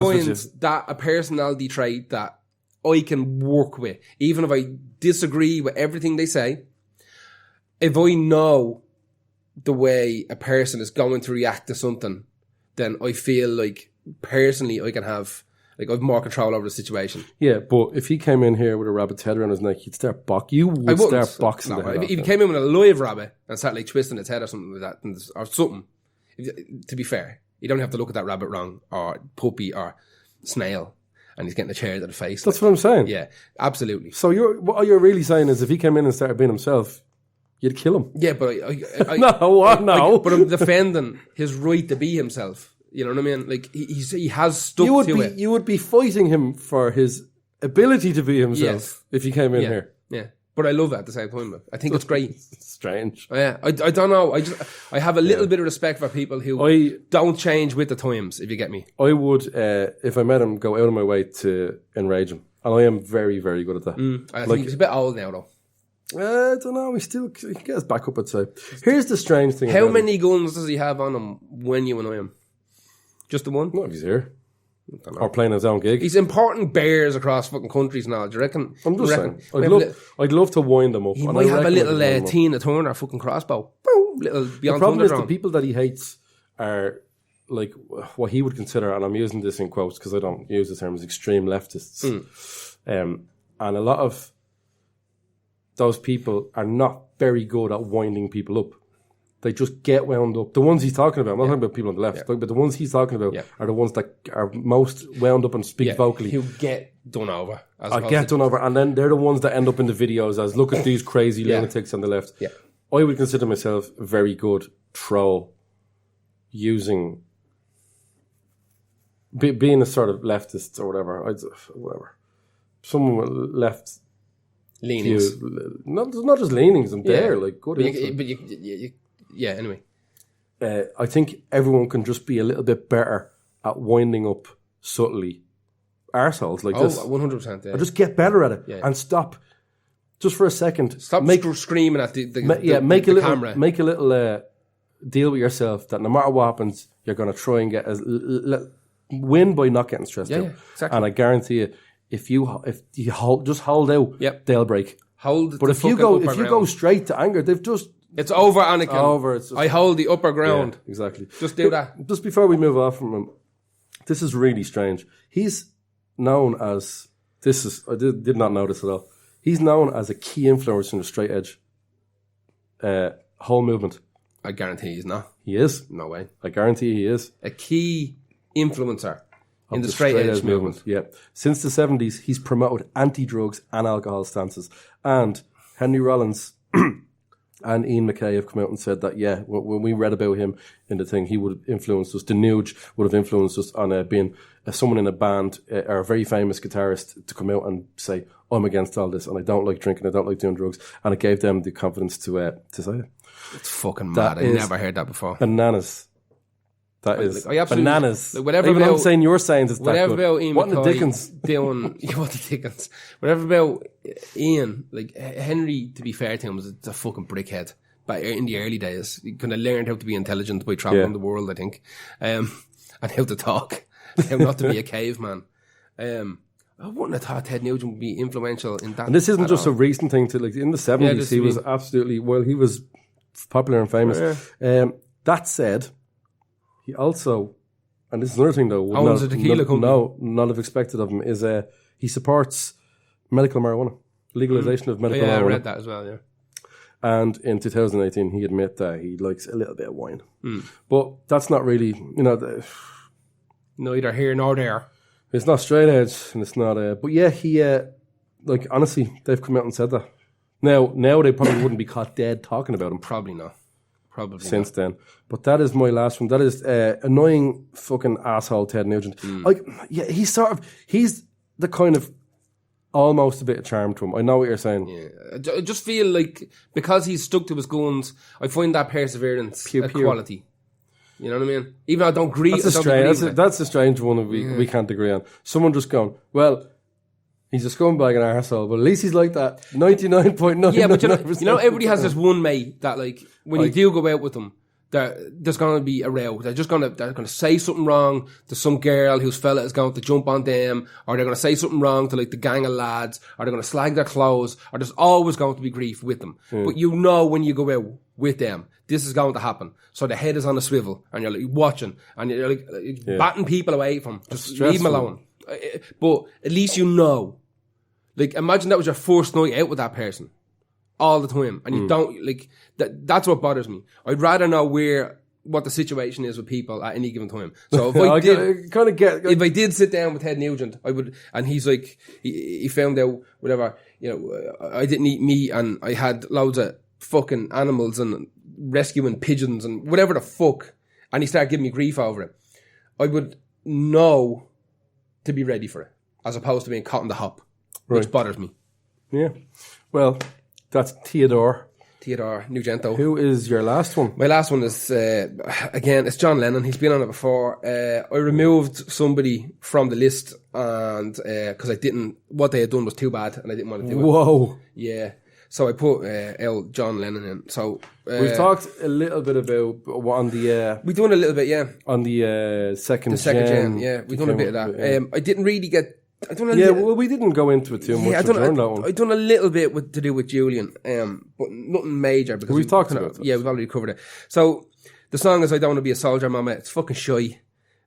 find that a personality trait that I can work with, even if I disagree with everything they say. If I know the way a person is going to react to something, then I feel like personally I can have I've more control over the situation. Yeah, but if he came in here with a rabbit's head around his neck, he'd start boxing. You would start boxing the head off. If he came in with a live rabbit and started like twisting its head or something like that, or something, to be fair, you don't have to look at that rabbit wrong, or puppy, or snail, and he's getting a chair to the face. That's what I'm saying. Yeah, absolutely. So what you're really saying is if he came in and started being himself, you'd kill him. Yeah, but no. But I'm defending his right to be himself. You know what I mean? Like he has stuck to it. You would be fighting him for his ability to be himself if he came in here. Yeah, but I love it at the same time. I think it's great. It's strange. Yeah, I don't know. I have a little bit of respect for people who don't change with the times. If you get me, I would if I met him go out of my way to enrage him, and I am very, very good at that. I think he's a bit old now though. I don't know. He can get us back up, I'd say. Here's the strange thing. How many guns does he have on him when you annoy him? Just the one? Not if he's here. Or playing his own gig. He's importing bears across fucking countries now. Do you reckon? I'm just saying. I'd love to wind them up. He might have a little Tina Turner fucking crossbow. Boom, little beyond. The problem is the people that he hates are like what he would consider, and I'm using this in quotes because I don't use the term, as extreme leftists. And a lot of those people are not very good at winding people up. They just get wound up. The ones he's talking about, I'm not talking about people on the left, but the ones he's talking about are the ones that are most wound up and speak vocally. Who get done over. And then they're the ones that end up in the videos as, look at these crazy lunatics on the left. Yeah. I would consider myself a very good troll using, being a sort of leftist or whatever. Someone with left leanings. Not just leanings, I'm there, like good. Yeah, anyway. I think everyone can just be a little bit better at winding up subtly arseholes like this. 100%. Yeah. Or just get better at it and stop just for a second. Stop screaming at the camera. Make a little deal with yourself that no matter what happens, you're going to try and win by not getting stressed out. Exactly. And I guarantee you, if you hold out, they'll break. But if you go straight to anger, it's over, Anakin. Over. I hold the upper ground. Yeah, exactly. Just do that. Just before we move off from him, this is really strange. He's known as I did not know this at all. He's known as a key influence in the straight edge whole movement. I guarantee he's not. He is. No way. I guarantee he is. A key influencer in the straight edge movement. Yeah. Since the 70s, he's promoted anti-drugs and alcohol stances. And Henry Rollins and Ian MacKaye have come out and said that, when we read about him in the thing, he would have influenced us. The Nuge would have influenced us on being someone in a band or a very famous guitarist to come out and say, I'm against all this and I don't like drinking, I don't like doing drugs. And it gave them the confidence to say it. It's fucking mad. I never heard that before. Bananas. That is bananas. Whatever Even I'm saying you're saying it's that whatever good. About Ian what MacKaye the Dickens? Doing, what the Dickens? Whatever about Ian, like Henry, to be fair to him, was a fucking brickhead. But in the early days, he kind of learned how to be intelligent by traveling the world, I think. And how to talk. How not to be a caveman. I wouldn't have thought Ted Nugent would be influential in that. And this isn't just a recent thing. In the 70s, he was absolutely, he was popular and famous. Yeah. That said, he also, and this is another thing though, owns a tequila company. Not have expected of him, is he supports medical marijuana, legalization of medical marijuana. Yeah, I read that as well, yeah. And in 2018, he admitted that he likes a little bit of wine. But that's not really, neither here nor there. It's not straight edge, and it's not, but yeah, he, honestly, they've come out and said that. Now they probably wouldn't be caught dead talking about him. Probably not. Since then. But that is my last one. That is annoying fucking asshole Ted Nugent. He's the kind of almost a bit of charm to him. I know what you're saying. Yeah. I just feel like because he's stuck to his guns, I find that perseverance a quality. You know what I mean? Even though I don't agree. That's a strange one that we can't agree on. Someone just going, well, he's a scumbag and an arsehole, but at least he's like that 99.9%. Yeah, but you know, everybody has this one mate that, like, when you do go out with them, there's going to be a row. They're going to say something wrong to some girl whose fella is going to jump on them, or they're going to say something wrong to like the gang of lads, or they're going to slag their clothes, or there's always going to be grief with them. But you know when you go out with them, this is going to happen. So the head is on a swivel, and you're like watching, and you're like batting people away from, just leave them alone. But at least you know. Like, imagine that was your first night out with that person. All the time, and you don't like that. That's what bothers me. I'd rather know what the situation is with people at any given time. So if if I did sit down with Ted Nugent, I would, and he's like, he found out whatever, I didn't eat meat, and I had loads of fucking animals and rescuing pigeons and whatever the fuck, and he started giving me grief over it. I would know to be ready for it, as opposed to being caught in the hop, which bothers me. Yeah, well. That's Theodore Nugento. Who is your last one? My last one is, again, it's John Lennon. He's been on it before. I removed somebody from the list, and because what they had done was too bad, and I didn't want to do it. Whoa. Yeah. So I put John Lennon in. So we've talked a little bit about on the... we're doing a little bit, yeah. On the second gen. Yeah, we've done a bit of that. I didn't really get... well, we didn't go into it too much. I've done a little bit to do with Julian, but nothing major because we've talked about it. Yeah, we've already covered it. So the song is "I Don't Want to Be a Soldier, Mama." It's fucking shy.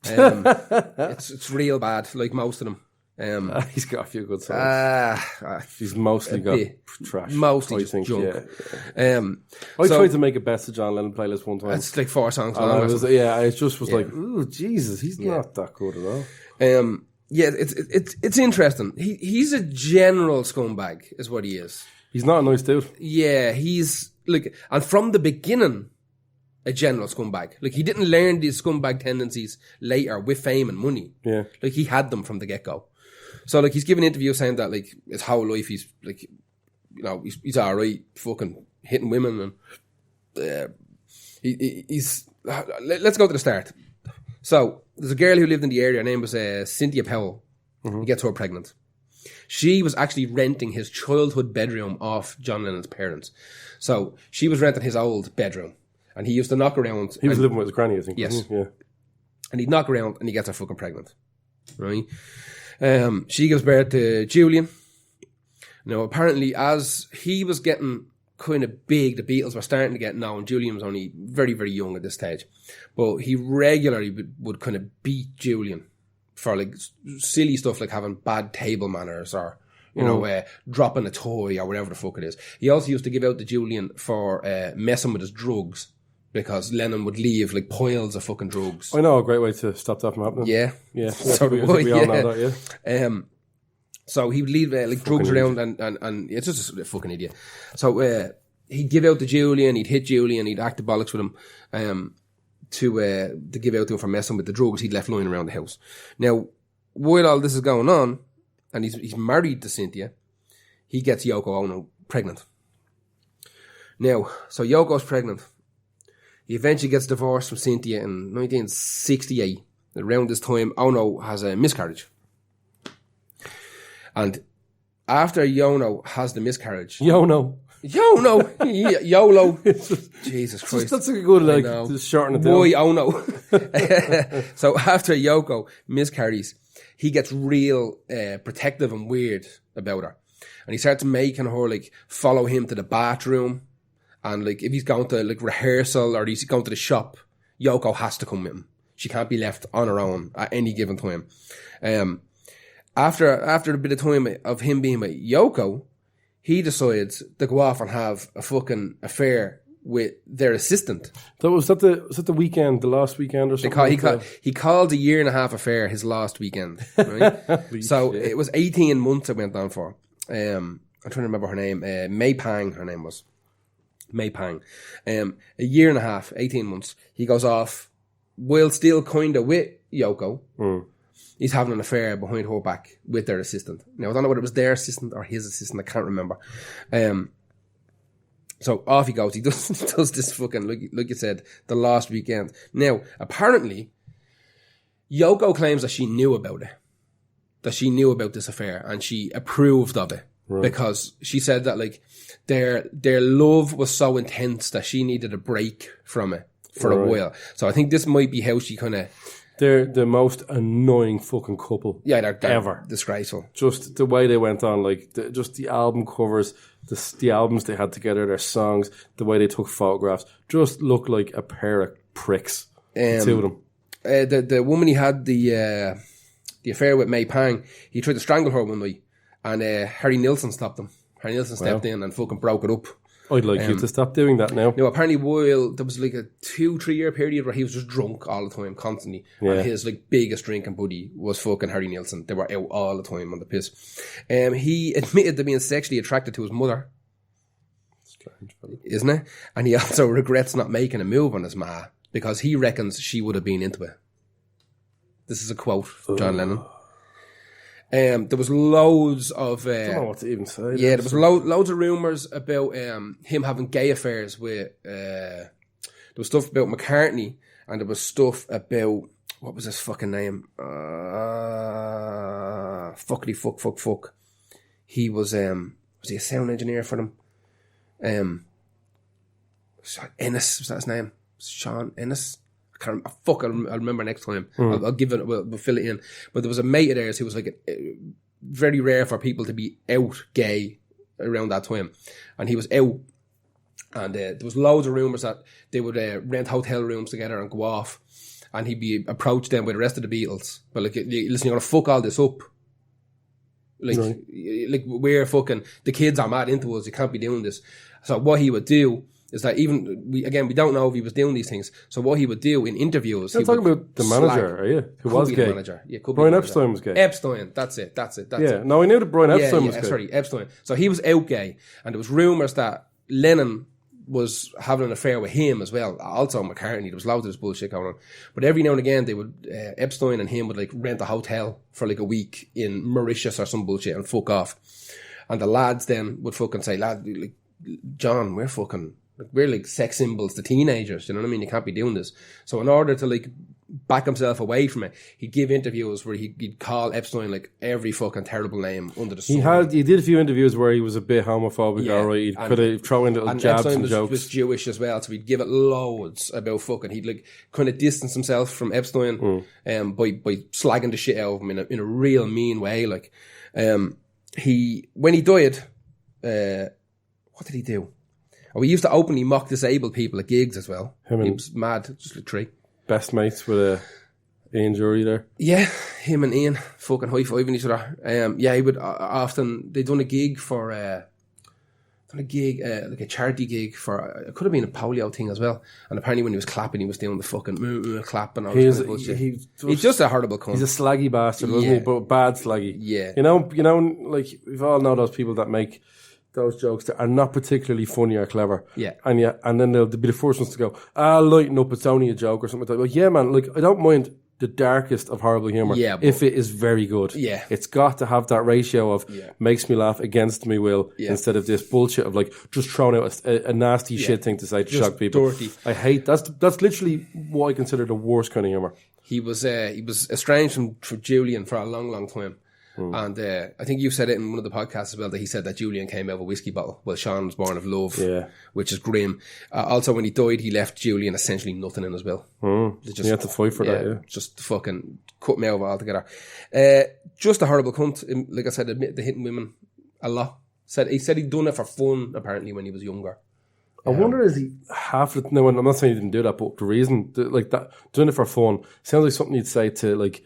It's real bad, like most of them. He's got a few good songs. He's mostly got trash. Mostly just junk. Yeah. I tried to make a best of John Lennon playlist one time. It's like 4 songs long. I just was like, ooh, Jesus, he's not that good at all. Yeah, it's interesting. He's a general scumbag, is what he is. He's not a nice dude. Yeah, he's like, and from the beginning, a general scumbag. Like, he didn't learn these scumbag tendencies later with fame and money. Yeah, like he had them from the get go. So like, he's given interviews saying that like his whole life he's like, he's all right, fucking hitting women, and he's. Let's go to the start. So, there's a girl who lived in the area, her name was Cynthia Powell. He gets her pregnant. She was actually renting his childhood bedroom off John Lennon's parents. So, she was renting his old bedroom. And he used to knock around. He was living with his granny, I think. Yes. Yeah. And he'd knock around and he gets her fucking pregnant. Right? She gives birth to Julian. Now, apparently, as he was getting kind of big, the Beatles were starting to get known. Julian was only very, very young at this stage. But he regularly would kind of beat Julian for like silly stuff like having bad table manners or, dropping a toy or whatever the fuck it is. He also used to give out to Julian for messing with his drugs because Lennon would leave like piles of fucking drugs. I know a great way to stop that from happening. Yeah. Yeah. So we all know that, yeah. So he would leave like drugs around and it's just a fucking idiot. So he'd give out to Julian, he'd hit Julian, he'd act the bollocks with him to give out to him for messing with the drugs he'd left lying around the house. Now, while all this is going on, and he's married to Cynthia, he gets Yoko Ono pregnant. Now, so Yoko's pregnant. He eventually gets divorced from Cynthia in 1968. Around this time, Ono has a miscarriage. And after Yono has the miscarriage... YOLO. Jesus Christ. That's a good, like, to shorten it down. Boy, Ono. So after Yoko miscarries, he gets real protective and weird about her. And he starts making her, like, follow him to the bathroom. And, like, if he's going to, like, rehearsal or he's going to the shop, Yoko has to come with him. She can't be left on her own at any given time. After a bit of time of him being with Yoko, he decides to go off and have a fucking affair with their assistant. Was that the weekend, the last weekend or something? He called a 1.5-year affair his last weekend. Right? So it was 18 months it went on for. I'm trying to remember her name. May Pang, her name was. May Pang. A 1.5 years, 18 months. He goes off while still kind of with Yoko. He's having an affair behind her back with their assistant. Now, I don't know whether it was their assistant or his assistant. I can't remember. So off he goes. He does this fucking, like you said, the last weekend. Now, apparently, Yoko claims that she knew about it. That she knew about this affair and she approved of it. Right. Because she said that, like, their love was so intense that she needed a break from it. for a while. So I think this might be how she kind of... They're the most annoying fucking couple they're ever. Disgraceful. Just the way they went on, like, just the album covers, the albums they had together, their songs, the way they took photographs, just looked like a pair of pricks, the two of them. The woman he had the affair with, May Pang, he tried to strangle her one night, and Harry Nilsson stopped him. Harry Nilsson stepped in and fucking broke it up. I'd like you to stop doing that now. No, apparently while there was like a 2-3 year period where he was just drunk all the time, constantly. Yeah. And his like biggest drinking buddy was fucking Harry Nilsson. They were out all the time on the piss. He admitted to being sexually attracted to his mother. Strange, isn't it? And he also regrets not making a move on his ma because he reckons she would have been into it. This is a quote from John Lennon. There was loads of... I don't know what to even say. Yeah, there was loads of rumours about him having gay affairs with... there was stuff about McCartney, and there was stuff about... What was his fucking name? Fuckity fuck. He was he a sound engineer for them? Ennis, was that his name? Sean Ennis? I'll remember next time. I'll give it. We'll fill it in. But there was a mate of theirs who was like very rare for people to be out gay around that time, and he was out. And there was loads of rumours that they would rent hotel rooms together and go off, and he'd be approached then by the rest of the Beatles. But like, listen, you're gonna fuck all this up. Like, right. Like we're fucking the kids are mad into us. You can't be doing this. So what he would do is that we don't know if he was doing these things. So what he would do in interviews... You're talking about the manager, are you? Who was gay? The manager. Yeah, Brian Epstein was gay. Epstein, that's it. Yeah, no, I knew that Brian Epstein was gay. Sorry, Epstein. So he was out gay, and there was rumours that Lennon was having an affair with him as well. Also McCartney, there was loads of this bullshit going on. But every now and again, they would Epstein and him would like rent a hotel for like a week in Mauritius or some bullshit and fuck off. And the lads then would fucking say, lad, like, John, we're like sex symbols to teenagers, you know what I mean? You can't be doing this. So in order to like back himself away from it, he'd give interviews where he'd call Epstein like every fucking terrible name under the sun. He did a few interviews where he was a bit homophobic, alright. He could have thrown in little jabs and jokes. Was Jewish as well, so he'd give it loads about fucking. He'd like kind of distance himself from Epstein by slagging the shit out of him in a real mean way. Like when he died, what did he do? We used to openly mock disabled people at gigs as well. He was mad, just like three. Best mates with Ian Jury there. Yeah, him and Ian fucking high-fiving each other. He would often... They'd done a gig for... like a charity gig for... It could have been a polio thing as well. And apparently when he was clapping, he was doing the fucking clap and all that kind of bullshit. He's just a horrible cunt. He's a slaggy bastard, wasn't he? But bad slaggy. Yeah. You know, like, we've all know those people that make... those jokes that are not particularly funny or clever. Yeah. And then they'll be the first ones to go, lighten up, it's only a joke or something like that. Well, yeah, man, like, I don't mind the darkest of horrible humour if it is very good. Yeah. It's got to have that ratio of makes me laugh against me will instead of this bullshit of like just throwing out a nasty shit thing to say to just shock people. Dirty. I hate that's literally what I consider the worst kind of humour. He was estranged from Julian for a long, long time. And I think you said it in one of the podcasts as well that he said that Julian came out of a whiskey bottle. Well, Sean was born of love, which is grim. Also, when he died, he left Julian essentially nothing in his will. He had to fight for that, just fucking cut me over altogether. Just a horrible cunt. Like I said, admitted to hitting women a lot. He said he'd done it for fun, apparently, when he was younger. I wonder, is he half... No, I'm not saying he didn't do that, but the reason, like that, doing it for fun, sounds like something you'd say to, like,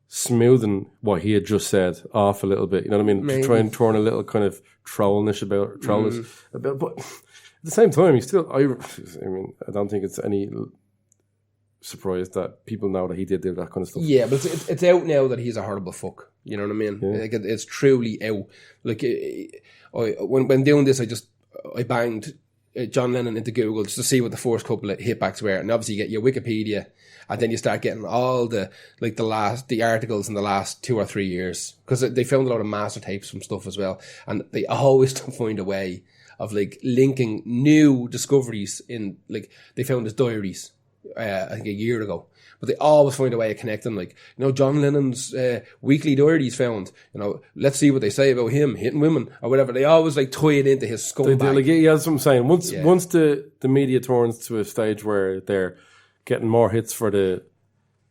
smoothing what he had just said off a little bit, you know what I mean? Maybe. To try and turn a little kind of trollish about, but at the same time, he's still, I mean, I don't think it's any surprise that people know that he did do that kind of stuff. Yeah, but it's out now that he's a horrible fuck, you know what I mean? Yeah. Like, it's truly out. Like, when doing this, I banged John Lennon into Google just to see what the first couple of hitbacks were, and obviously you get your Wikipedia, and then you start getting all the articles in the last 2 or 3 years, because they found a lot of master tapes from stuff as well, and they always find a way of like linking new discoveries in, like, they found his diaries I think a year ago, but they always find a way of connecting. Like, John Lennon's weekly diaries found. Let's see what they say about him hitting women or whatever. They always like tie it into his scumbag. Yeah, that's what I'm saying. Once the media turns to a stage where they're getting more hits for the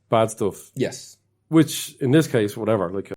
bad stuff. Yes. Which, in this case, whatever. Like,